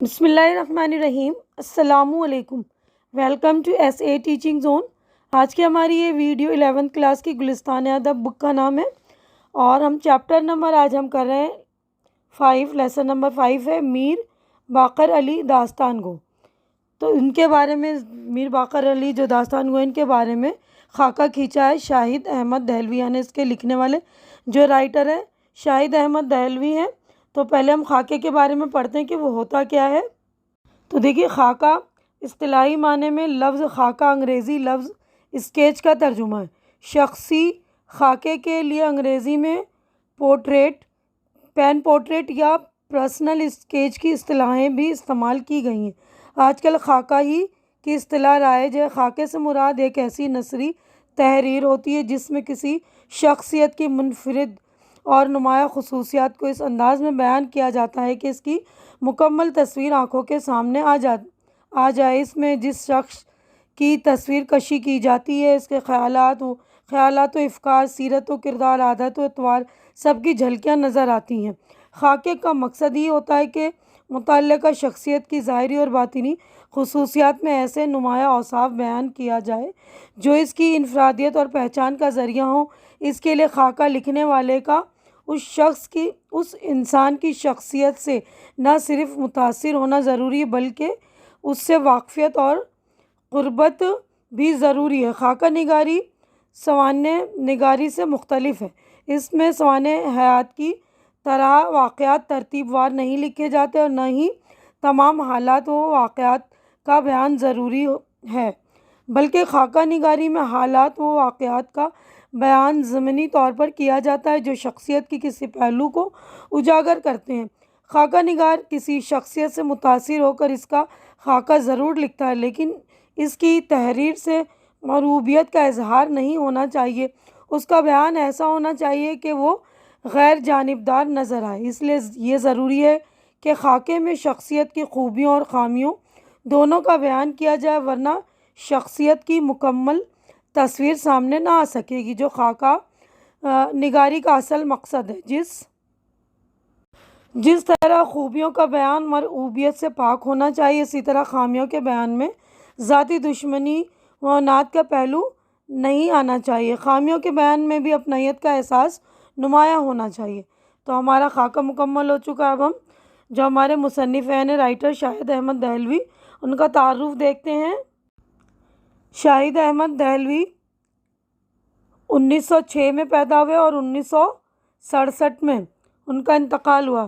بسم اللہ الرحمن الرحیم۔ السلام علیکم۔ Welcome to S A teaching zone. آج کی ہماری یہ ویڈیو 11th کلاس کی گلستان ادب بک کا نام ہے اور ہم چیپٹر نمبر آج ہم کر رہے ہیں 5، لیسن نمبر 5 ہے میر باقر علی داستان گو۔ تو ان کے بارے میں میر باقر علی جو داستان گو ان کے بارے میں خاکہ کھینچا ہے شاہد احمد دہلوی، یعنی اس کے لکھنے والے جو رائٹر ہے شاہد احمد دہلوی ہیں۔ تو پہلے ہم خاکے کے بارے میں پڑھتے ہیں کہ وہ ہوتا کیا ہے۔ تو دیکھیے، خاکہ اصطلاحی معنی میں لفظ خاکہ انگریزی لفظ اسکیچ کا ترجمہ ہے۔ شخصی خاکے کے لیے انگریزی میں پورٹریٹ، پین پورٹریٹ یا پرسنل اسکیچ کی اصطلاحیں بھی استعمال کی گئی ہیں۔ آج کل خاکہ ہی کی اصطلاح رائج ہے۔ خاکے سے مراد ایک ایسی نثری تحریر ہوتی ہے جس میں کسی شخصیت کی منفرد اور نمایاں خصوصیات کو اس انداز میں بیان کیا جاتا ہے کہ اس کی مکمل تصویر آنکھوں کے سامنے آ جائے۔ اس میں جس شخص کی تصویر کشی کی جاتی ہے اس کے خیالات و افکار، سیرت و کردار، عادت و اطوار سب کی جھلکیاں نظر آتی ہیں۔ خاکے کا مقصد یہ ہوتا ہے کہ متعلقہ شخصیت کی ظاہری اور باطنی خصوصیات میں ایسے نمایاں اوصاف بیان کیا جائے جو اس کی انفرادیت اور پہچان کا ذریعہ ہوں۔ اس کے لیے خاکہ لکھنے والے کا اس انسان کی شخصیت سے نہ صرف متاثر ہونا ضروری ہے بلکہ اس سے واقفیت اور قربت بھی ضروری ہے۔ خاکہ نگاری سوانح نگاری سے مختلف ہے۔ اس میں سوانح حیات کی طرح واقعات ترتیب وار نہیں لکھے جاتے اور نہ ہی تمام حالات و واقعات کا بیان ضروری ہے، بلکہ خاکہ نگاری میں حالات و واقعات کا بیان ضمنی طور پر کیا جاتا ہے جو شخصیت کی کسی پہلو کو اجاگر کرتے ہیں۔ خاکہ نگار کسی شخصیت سے متاثر ہو کر اس کا خاکہ ضرور لکھتا ہے، لیکن اس کی تحریر سے مرغوبیت کا اظہار نہیں ہونا چاہیے۔ اس کا بیان ایسا ہونا چاہیے کہ وہ غیر جانبدار نظر آئے۔ اس لیے یہ ضروری ہے کہ خاکے میں شخصیت کی خوبیوں اور خامیوں دونوں کا بیان کیا جائے، ورنہ شخصیت کی مکمل تصویر سامنے نہ آ سکے گی، جو خاکہ نگاری کا اصل مقصد ہے۔ جس طرح خوبیوں کا بیان مرعوبیت سے پاک ہونا چاہیے، اسی طرح خامیوں کے بیان میں ذاتی دشمنی و عناد کا پہلو نہیں آنا چاہیے۔ خامیوں کے بیان میں بھی اپنائیت کا احساس نمایاں ہونا چاہیے۔ تو ہمارا خاکہ مکمل ہو چکا ہے۔ اب ہم جو ہمارے مصنف ہیں رائٹر شاہد احمد دہلوی، ان کا تعارف دیکھتے ہیں۔ شاہد احمد دہلوی 1906 میں پیدا ہوئے اور 1967 میں ان کا انتقال ہوا۔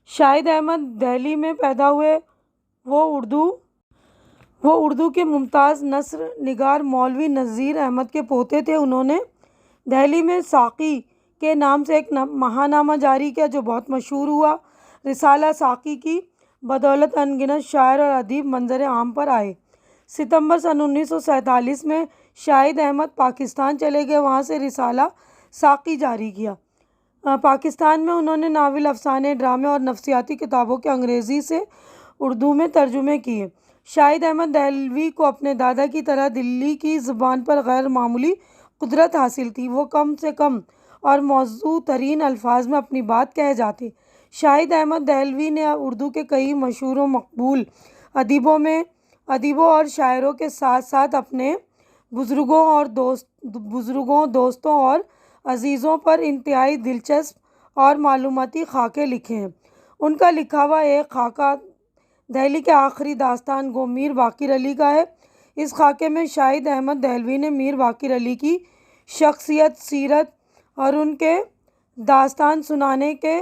شاہد احمد دہلی میں پیدا ہوئے۔ وہ اردو کے ممتاز نثر نگار مولوی نذیر احمد کے پوتے تھے۔ انہوں نے دہلی میں ساقی کے نام سے ایک ماہنامہ جاری کیا جو بہت مشہور ہوا۔ رسالہ ساقی کی بدولت ان گنت شاعر اور ادیب منظر عام پر آئے۔ ستمبر سن 1947 میں شاہد احمد پاکستان چلے گئے، وہاں سے رسالہ ساقی جاری کیا۔ پاکستان میں انہوں نے ناول، افسانے، ڈرامے اور نفسیاتی کتابوں کے انگریزی سے اردو میں ترجمے کیے۔ شاہد احمد دہلوی کو اپنے دادا کی طرح دلی کی زبان پر غیر معمولی قدرت حاصل تھی۔ وہ کم سے کم اور موزوں ترین الفاظ میں اپنی بات کہہ جاتے۔ شاہد احمد دہلوی نے اردو کے کئی مشہور و مقبول ادیبوں اور شاعروں کے ساتھ ساتھ اپنے بزرگوں، دوستوں اور عزیزوں پر انتہائی دلچسپ اور معلوماتی خاکے لکھے ہیں۔ ان کا لکھا ہوا ایک خاکہ دہلی کے آخری داستان گو میر باقر علی کا ہے۔ اس خاکے میں شاہد احمد دہلوی نے میر باقر علی کی شخصیت، سیرت اور ان کے داستان سنانے کے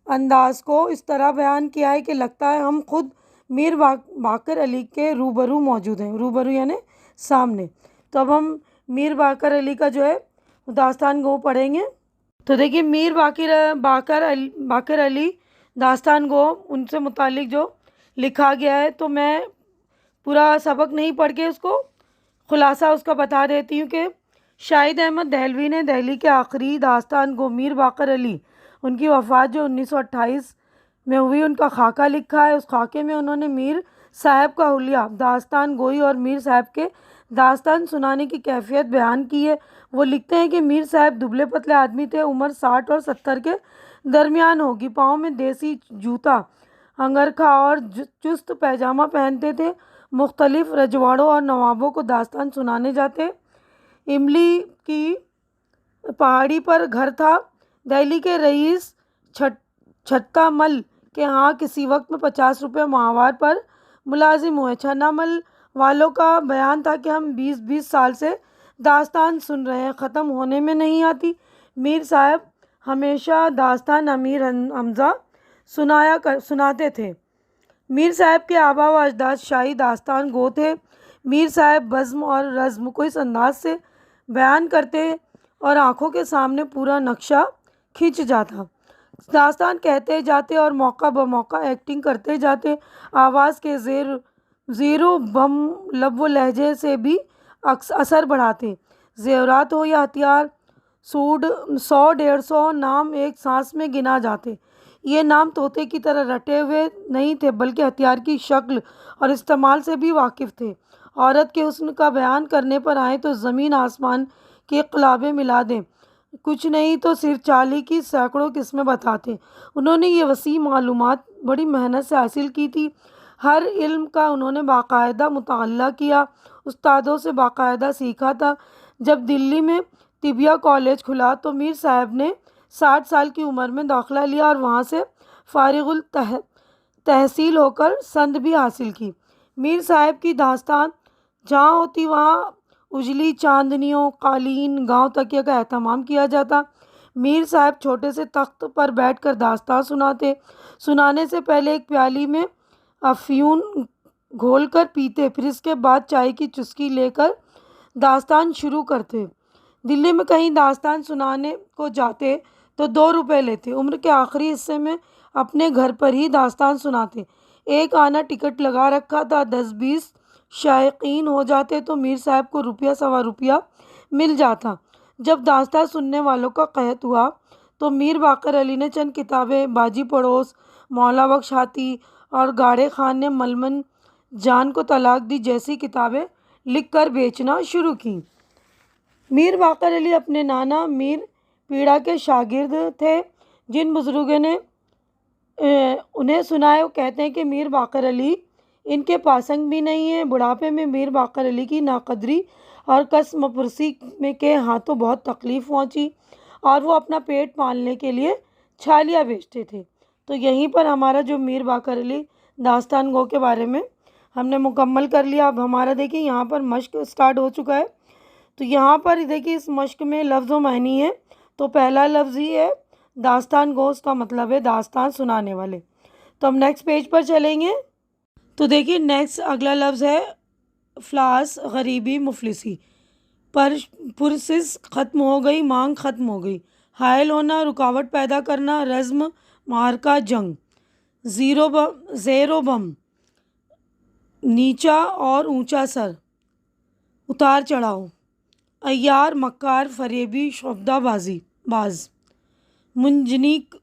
انداز کو اس طرح بیان کیا ہے کہ لگتا ہے ہم خود میر باقر علی کے روبرو موجود ہیں۔ روبرو یعنی سامنے۔ تو اب ہم میر باقر علی کا جو ہے داستان گو پڑھیں گے۔ تو دیکھیے، میر باقر علی داستان گو ان سے متعلق جو لکھا گیا ہے، تو میں پورا سبق نہیں پڑھ کے اس کو خلاصہ اس کا بتا دیتی ہوں کہ شاہد احمد دہلوی نے دہلی کے آخری داستان گو میر باقر علی، ان کی وفات جو 1928 میں ہوئی، ان کا خاکہ لکھا ہے۔ اس خاکے میں انہوں نے میر صاحب کا حلیہ، داستان گوئی اور میر صاحب کے داستان سنانے کی کیفیت بیان کی ہے۔ وہ لکھتے ہیں کہ میر صاحب دبلے پتلے آدمی تھے، عمر 60 اور 70 کے درمیان ہوگی، پاؤں میں دیسی جوتا، انگرکھا اور چست پیجامہ پہنتے تھے۔ مختلف رجواڑوں اور نوابوں کو داستان سنانے جاتے۔ املی کی پہاڑی پر گھر تھا۔ دہلی کے رئیس چھتا مل کے ہاں کسی وقت میں 50 روپے ماہوار پر ملازم ہوئے۔ چھنا مل والوں کا بیان تھا کہ ہم 20 سال سے داستان سن رہے ہیں، ختم ہونے میں نہیں آتی۔ میر صاحب ہمیشہ داستان امیر حمزہ سناتے تھے۔ میر صاحب کے آبا و اجداد شاہی داستان گو تھے۔ میر صاحب بزم اور رزم کو اس انداز سے بیان کرتے اور آنکھوں کے سامنے پورا نقشہ کھنچ جاتا۔ داستان کہتے جاتے اور موقع بموقع ایکٹنگ کرتے جاتے۔ آواز کے زیر و بم لب و لہجے سے بھی اثر بڑھاتے۔ زیورات ہو یا ہتھیار، 100-150 نام ایک سانس میں گنا جاتے۔ یہ نام طوطے کی طرح رٹے ہوئے نہیں تھے بلکہ ہتھیار کی شکل اور استعمال سے بھی واقف تھے۔ عورت کے حسن کا بیان کرنے پر آئیں تو زمین آسمان کے انقلابیں ملا دیں، کچھ نہیں تو صرف چالی کی سینکڑوں قسمیں بتاتے۔ انہوں نے یہ وسیع معلومات بڑی محنت سے حاصل کی تھی۔ ہر علم کا انہوں نے باقاعدہ مطالعہ کیا، استادوں سے باقاعدہ سیکھا تھا۔ جب دلی میں طبیہ کالج کھلا تو میر صاحب نے 60 سال کی عمر میں داخلہ لیا اور وہاں سے فارغ التحصیل ہو کر سند بھی حاصل کی۔ میر صاحب کی داستان جہاں ہوتی وہاں اجلی چاندنیوں، قالین، گاؤں تکیہ کا اہتمام کیا جاتا۔ میر صاحب چھوٹے سے تخت پر بیٹھ کر داستان سناتے۔ سنانے سے پہلے ایک پیالی میں افیون گھول کر پیتے، پھر اس کے بعد چائے کی چسکی لے کر داستان شروع کرتے۔ دلی میں کہیں داستان سنانے کو جاتے تو 2 روپے لیتے۔ عمر کے آخری حصے میں اپنے گھر پر ہی داستان سناتے۔ ایک آنا ٹکٹ لگا رکھا تھا، 10-20 شائقین ہو جاتے تو میر صاحب کو روپیہ سوا روپیہ مل جاتا۔ جب داستان سننے والوں کا قحط ہوا تو میر باقر علی نے چند کتابیں، باجی پڑوس، مولا بخش ہاتھی اور گاڑے خان نے ملمن جان کو طلاق دی جیسی کتابیں لکھ کر بیچنا شروع کیں۔ میر باقر علی اپنے نانا میر پیڑا کے شاگرد تھے۔ جن بزرگوں نے انہیں سنا ہے وہ کہتے ہیں کہ میر باقر علی ان کے پاسنگ بھی نہیں ہیں۔ بڑھاپے میں میر باقر علی کی ناقدری اور قسم پرسی میں کے ہاتھوں بہت تکلیف پہنچی اور وہ اپنا پیٹ پالنے کے لیے چھالیاں بیچتے تھے۔ تو یہیں پر ہمارا جو میر باقر علی داستان گو کے بارے میں ہم نے مکمل کر لیا۔ اب ہمارا دیکھیں یہاں پر مشق سٹارٹ ہو چکا ہے۔ تو یہاں پر دیکھیں اس مشق میں لفظ و معنی ہے۔ تو پہلا لفظ ہی ہے داستان گو، اس کا مطلب ہے داستان سنانے والے۔ تو ہم نیکسٹ پیج پر چلیں گے۔ تو دیکھیے نیکسٹ اگلا لفظ ہے افلاس، غریبی، مفلسی۔ پرسس ختم ہو گئی، مانگ ختم ہو گئی۔ حائل ہونا، رکاوٹ پیدا کرنا۔ رزم، معرکہ، جنگ۔ زیر و بم، نیچا اور اونچا سر، اتار چڑھاؤ۔ عیار، مکار، فریبی، شعبدہ باز۔ منجنیق،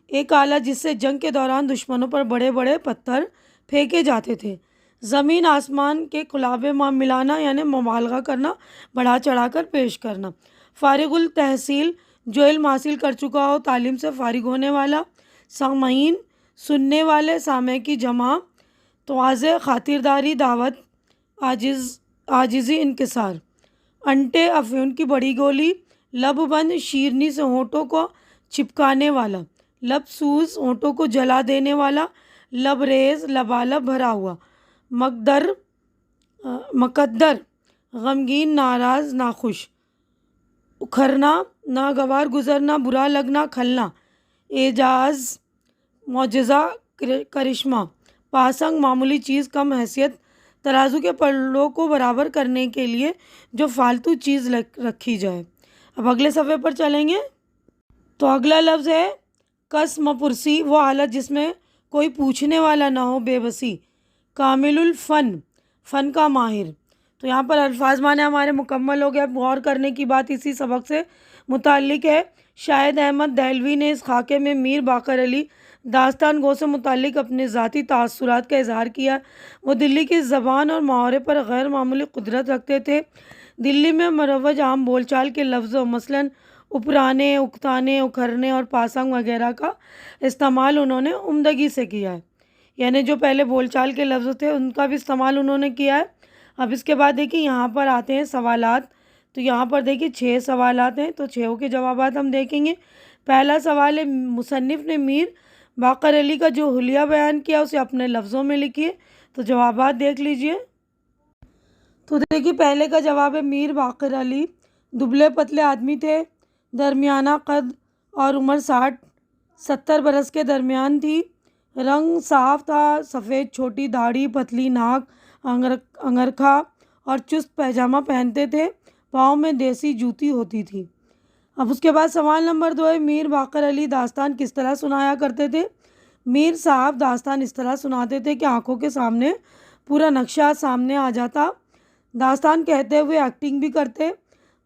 ایک آلہ جس سے جنگ کے دوران دشمنوں پر بڑے بڑے پتھر پھینکے جاتے تھے۔ زمین آسمان کے انقلابیں ملانا یعنی مبالغہ کرنا، بڑھا چڑھا کر پیش کرنا۔ فارغ التحصیل، جو علم حاصل کر چکا ہو، تعلیم سے فارغ ہونے والا۔ سامعین، سننے والے، سامع کی جمع۔ تواضع، خاطرداری، دعوت، عاجزی، انکسار۔ انٹے، افیون کی بڑی گولی۔ لب بند، شیرنی سے ہونٹوں کو چپکانے والا۔ لب سوز، ہونٹوں کو جلا دینے والا۔ لبریز، لبالب بھرا ہوا۔ مقدر، غمگین، ناراض، ناخوش۔ اکھرنا، ناگوار گزرنا، برا لگنا، کھلنا۔ اعجاز، معجزہ، کرشمہ۔ پاسنگ، معمولی چیز، کم حیثیت، ترازو کے پلڑوں کو برابر کرنے کے لیے جو فالتو چیز رکھی جائے۔ اب اگلے صفحے پر چلیں گے۔ تو اگلا لفظ ہے قسم پرسی، وہ حالت جس میں کوئی پوچھنے والا نہ ہو، بے بسی۔ کامل الفن، فن کا ماہر۔ تو یہاں پر الفاظ معنی ہمارے مکمل ہو گئے۔ اب غور کرنے کی بات اسی سبق سے متعلق ہے۔ شاہد احمد دہلوی نے اس خاکے میں میر باقر علی داستان گو سے متعلق اپنے ذاتی تاثرات کا اظہار کیا۔ وہ دلی کی زبان اور محاورے پر غیر معمولی قدرت رکھتے تھے۔ دلی میں مروج عام بول چال کے لفظوں مثلاً اپرانے، اکتانے، اکھرنے اور پاسنگ وغیرہ کا استعمال انہوں نے عمدگی سے کیا ہے۔ یعنی جو پہلے بول چال کے لفظ تھے ان کا بھی استعمال انہوں نے کیا ہے۔ اب اس کے بعد دیکھیے یہاں پر آتے ہیں سوالات، تو یہاں پر دیکھیے 6 سوالات ہیں، تو 6 کے جوابات ہم دیکھیں گے۔ پہلا سوال ہے، مصنف نے میر باقر علی کا جو حلیہ بیان کیا اسے اپنے لفظوں میں لکھیے۔ تو جوابات دیکھ لیجئے۔ تو دیکھیے پہلے کا جواب ہے، میر باقر علی دبلے پتلے آدمی تھے، درمیانہ قد اور عمر 60-70 برس کے درمیان تھی، رنگ صاف تھا، سفید چھوٹی داڑھی، پتلی ناک، انگرکھا اور چست پائجامہ پہنتے تھے، پاؤں میں دیسی جوتی ہوتی تھی۔ اب اس کے بعد سوال نمبر 2 ہے، میر باقر علی داستان کس طرح سنایا کرتے تھے؟ میر صاحب داستان اس طرح سناتے تھے کہ آنکھوں کے سامنے پورا نقشہ سامنے آ جاتا، داستان کہتے ہوئے ایکٹنگ بھی کرتے،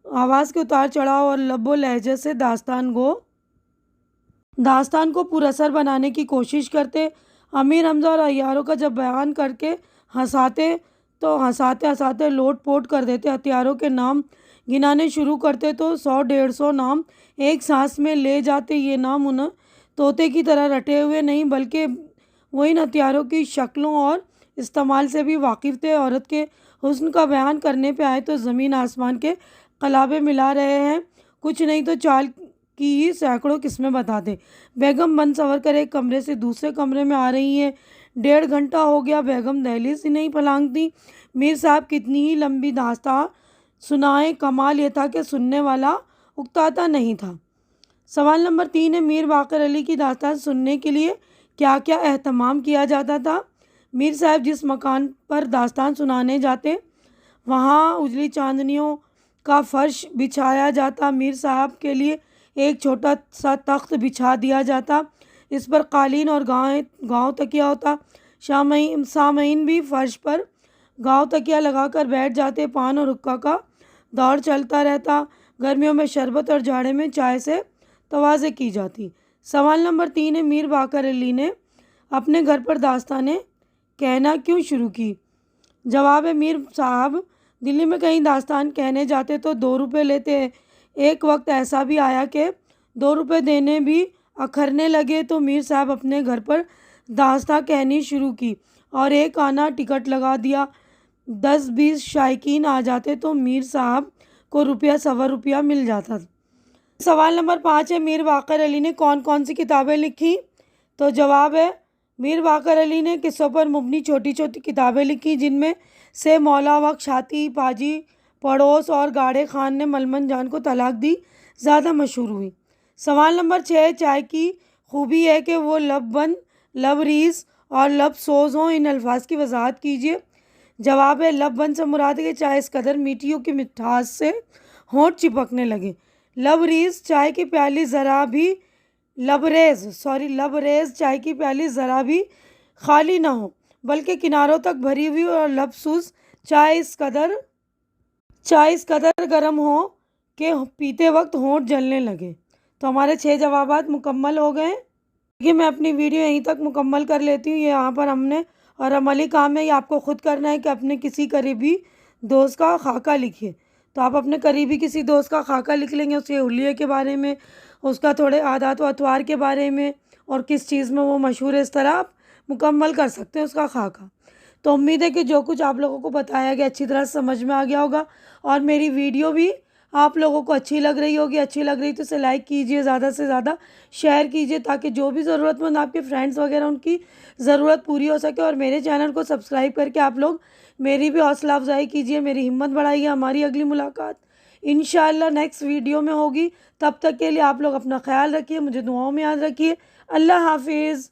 آواز کے اتار چڑھاؤ اور لب و لہجے سے داستان کو پر اثر بنانے کی کوشش کرتے۔ امیر حمزہ اور عیاروں کا جب بیان کر کے ہنساتے تو ہنساتے لوٹ پوٹ کر دیتے، ہتھیاروں کے نام گنانے شروع کرتے تو 100-150 نام ایک سانس میں لے جاتے۔ یہ نام انہیں طوطے کی طرح رٹے ہوئے نہیں بلکہ وہ ان ہتھیاروں کی شکلوں اور استعمال سے بھی واقف تھے۔ عورت کے حسن کا بیان کرنے پہ آئے تو زمین آسمان کے قلابے ملا رہے ہیں، کچھ نہیں تو چال کی ہی سینکڑوں قسمیں بتاتے۔ بیگم بن سنور کر ایک کمرے سے دوسرے کمرے میں آ رہی ہیں، 1.5 گھنٹہ ہو گیا، بیگم دہلیز ہی نہیں پھلانگتی۔ میر صاحب کتنی ہی لمبی داستان سنائیں، کمال یہ تھا کہ سننے والا اکتاتا نہیں تھا۔ سوال نمبر 3 ہے، میر باقر علی کی داستان سننے کے لیے کیا کیا اہتمام کیا جاتا تھا؟ میر صاحب جس مکان پر داستان سنانے جاتے وہاں اجلی چاندنیوں کا فرش بچھایا جاتا، میر صاحب کے لیے ایک چھوٹا سا تخت بچھا دیا جاتا، اس پر قالین اور گاؤں تکیہ ہوتا، سامعین بھی فرش پر گاؤں تکیہ لگا کر بیٹھ جاتے، پان اور حقہ کا دور چلتا رہتا، گرمیوں میں شربت اور جاڑے میں چائے سے تواضع کی جاتی۔ سوال نمبر 3 ہے، میر باقر علی نے اپنے گھر پر داستانیں کہنا کیوں شروع کی؟ جواب ہے، میر صاحب دلی میں کہیں داستان کہنے جاتے تو 2 روپے لیتے، ایک وقت ایسا بھی آیا کہ 2 روپے دینے بھی اکھرنے لگے تو میر صاحب اپنے گھر پر داستان کہنی شروع کی اور ایک آنا ٹکٹ لگا دیا، 10-20 شائقین آ جاتے تو میر صاحب کو روپیہ مل جاتا۔ سوال نمبر 5 ہے، میر باقر علی نے کون کون سی کتابیں لکھی؟ تو جواب ہے، میر باقر علی نے قصوں پر مبنی چھوٹی چھوٹی کتابیں لکھی، جن میں سے مولا بخش، ہاتھی پاجی پڑوس اور گاڑے خان نے ملمن جان کو طلاق دی زیادہ مشہور ہوئی۔ سوال نمبر 6، چائے کی خوبی ہے کہ وہ لب بند، لب ریز اور لب سوز ہوں، ان الفاظ کی وضاحت کیجیے۔ جواب ہے، لب بند سے مراد ہے کہ چائے اس قدر میٹھی ہو کہ مٹھاس سے ہونٹ چپکنے لگے۔ لب ریز چائے کی پیالی ذرا بھی لبریز چائے کی پیالی ذرا بھی خالی نہ ہو بلکہ کناروں تک بھری ہوئی، اور لب سوز چائے اس قدر گرم ہو کہ پیتے وقت ہونٹ جلنے لگے۔ تو ہمارے 6 جوابات مکمل ہو گئے۔ دیکھیے میں اپنی ویڈیو یہیں تک مکمل کر لیتی ہوں۔ یہ یہاں پر ہم نے اور عملی کام ہے، یہ آپ کو خود کرنا ہے کہ اپنے کسی قریبی دوست کا خاکہ لکھیے۔ تو آپ اپنے قریبی کسی دوست کا خاکہ لکھ لیں گے، اس کے حلیے کے بارے میں، اس کا تھوڑے عادات و اطوار کے بارے میں اور کس چیز میں وہ مشہور ہے، اس طرح آپ مکمل کر سکتے ہیں اس کا خاکہ۔ تو امید ہے کہ جو کچھ آپ لوگوں کو بتایا گیا اچھی طرح سمجھ میں آ گیا ہوگا، اور میری ویڈیو بھی آپ لوگوں کو اچھی لگ رہی ہوگی۔ اچھی لگ رہی تو اسے لائک کیجئے، زیادہ سے زیادہ شیئر کیجئے تاکہ جو بھی ضرورت مند آپ کے فرینڈس وغیرہ ان کی ضرورت پوری ہو سکے، اور میرے چینل کو سبسکرائب کر کے آپ لوگ میری بھی حوصلہ افزائی کیجئے، میری ہمت بڑھائیے۔ ہماری اگلی ملاقات انشاءاللہ نیکسٹ ویڈیو میں ہوگی، تب تک کے لیے آپ لوگ اپنا خیال رکھیے، مجھے دعاؤں میں یاد رکھیے۔ اللہ حافظ۔